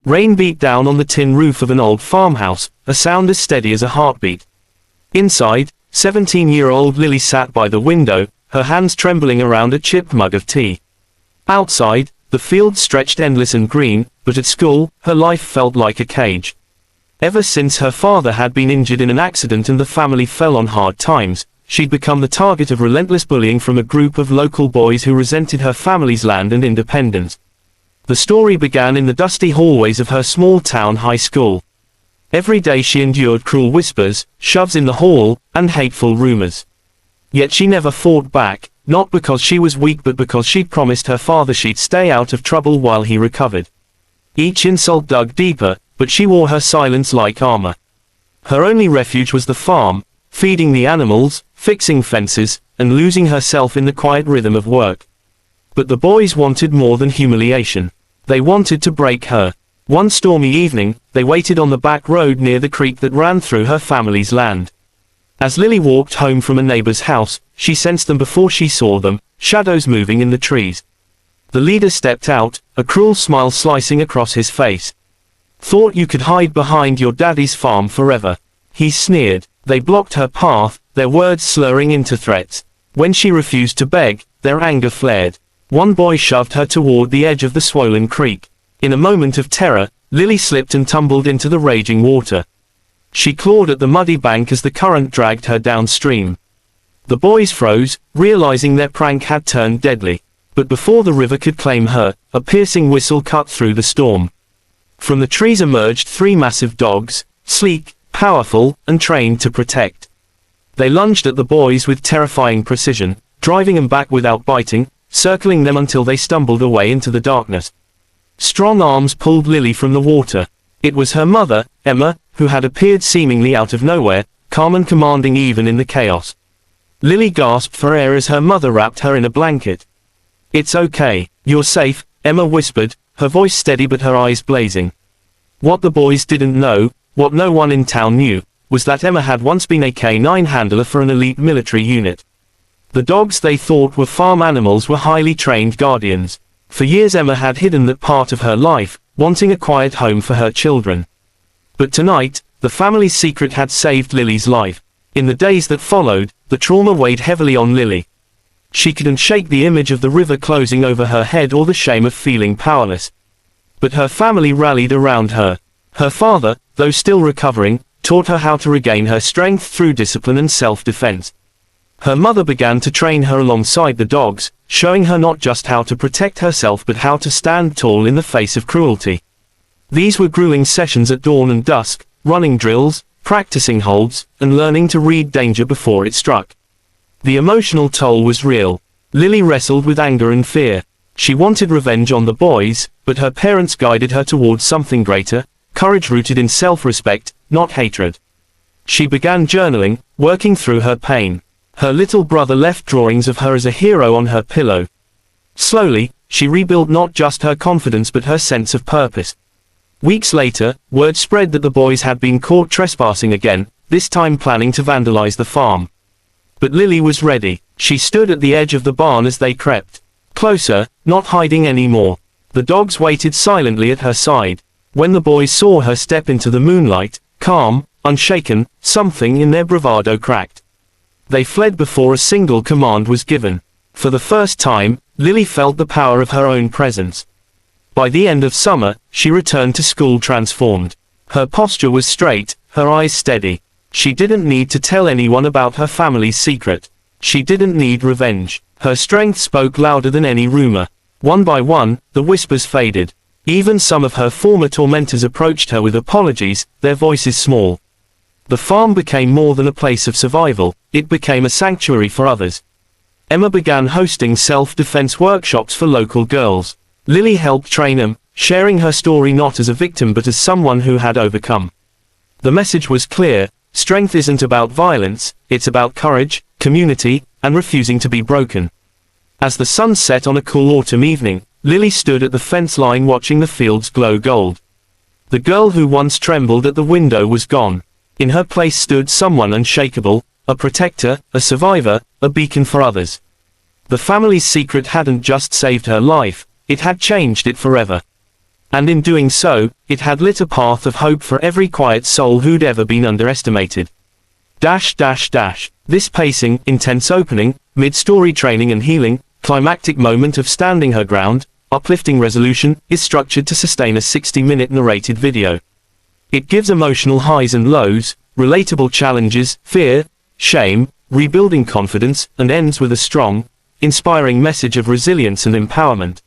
Rain beat down on the tin roof of an old farmhouse, a sound as steady as a heartbeat. Inside, 17-year-old Lily sat by the window, her hands trembling around a chipped mug of tea. Outside, the field stretched endless and green, but at school, her life felt like a cage. Ever since her father had been injured in an accident and the family fell on hard times, she'd become the target of relentless bullying from a group of local boys who resented her family's land and independence. The story began in the dusty hallways of her small-town high school. Every day she endured cruel whispers, shoves in the hall, and hateful rumors. Yet she never fought back, not because she was weak but because she'd promised her father she'd stay out of trouble while he recovered. Each insult dug deeper, but she wore her silence like armor. Her only refuge was the farm, feeding the animals, fixing fences, and losing herself in the quiet rhythm of work. But the boys wanted more than humiliation. They wanted to break her. One stormy evening, they waited on the back road near the creek that ran through her family's land. As Lily walked home from a neighbor's house, she sensed them before she saw them, shadows moving in the trees. The leader stepped out, a cruel smile slicing across his face. "Thought you could hide behind your daddy's farm forever," he sneered. They blocked her path, their words slurring into threats. When she refused to beg, their anger flared. One boy shoved her toward the edge of the swollen creek. In a moment of terror, Lily slipped and tumbled into the raging water. She clawed at the muddy bank as the current dragged her downstream. The boys froze, realizing their prank had turned deadly. But before the river could claim her, a piercing whistle cut through the storm. From the trees emerged three massive dogs, sleek, powerful, and trained to protect. They lunged at the boys with terrifying precision, driving them back without biting, circling them until they stumbled away into the darkness. Strong arms pulled Lily from the water. It was her mother, Emma, who had appeared seemingly out of nowhere, calm and commanding even in the chaos. Lily gasped for air as her mother wrapped her in a blanket. "It's okay, you're safe," Emma whispered, her voice steady but her eyes blazing. What the boys didn't know, what no one in town knew, was that Emma had once been a K-9 handler for an elite military unit. The dogs they thought were farm animals were highly trained guardians. For years Emma had hidden that part of her life, wanting a quiet home for her children. But tonight, the family's secret had saved Lily's life. In the days that followed, the trauma weighed heavily on Lily. She couldn't shake the image of the river closing over her head or the shame of feeling powerless. But her family rallied around her. Her father, though still recovering, taught her how to regain her strength through discipline and self-defense. Her mother began to train her alongside the dogs, showing her not just how to protect herself but how to stand tall in the face of cruelty. These were grueling sessions at dawn and dusk, running drills, practicing holds, and learning to read danger before it struck. The emotional toll was real. Lily wrestled with anger and fear. She wanted revenge on the boys, but her parents guided her towards something greater, courage rooted in self-respect, not hatred. She began journaling, working through her pain. Her little brother left drawings of her as a hero on her pillow. Slowly, she rebuilt not just her confidence but her sense of purpose. Weeks later, word spread that the boys had been caught trespassing again, this time planning to vandalize the farm. But Lily was ready. She stood at the edge of the barn as they crept closer, not hiding anymore. The dogs waited silently at her side. When the boys saw her step into the moonlight, calm, unshaken, something in their bravado cracked. They fled before a single command was given. For the first time, Lily felt the power of her own presence. By the end of summer, she returned to school transformed. Her posture was straight, her eyes steady. She didn't need to tell anyone about her family's secret. She didn't need revenge. Her strength spoke louder than any rumor. One by one, the whispers faded. Even some of her former tormentors approached her with apologies, their voices small. The farm became more than a place of survival, it became a sanctuary for others. Emma began hosting self-defense workshops for local girls. Lily helped train them, sharing her story not as a victim but as someone who had overcome. The message was clear: strength isn't about violence, it's about courage, community, and refusing to be broken. As the sun set on a cool autumn evening, Lily stood at the fence line watching the fields glow gold. The girl who once trembled at the window was gone. In her place stood someone unshakable, a protector, a survivor, a beacon for others. The family's secret hadn't just saved her life, it had changed it forever. And in doing so, it had lit a path of hope for every quiet soul who'd ever been underestimated. This pacing, intense opening, mid-story training and healing, climactic moment of standing her ground, uplifting resolution, is structured to sustain a 60-minute narrated video. It gives emotional highs and lows, relatable challenges, fear, shame, rebuilding confidence, and ends with a strong, inspiring message of resilience and empowerment.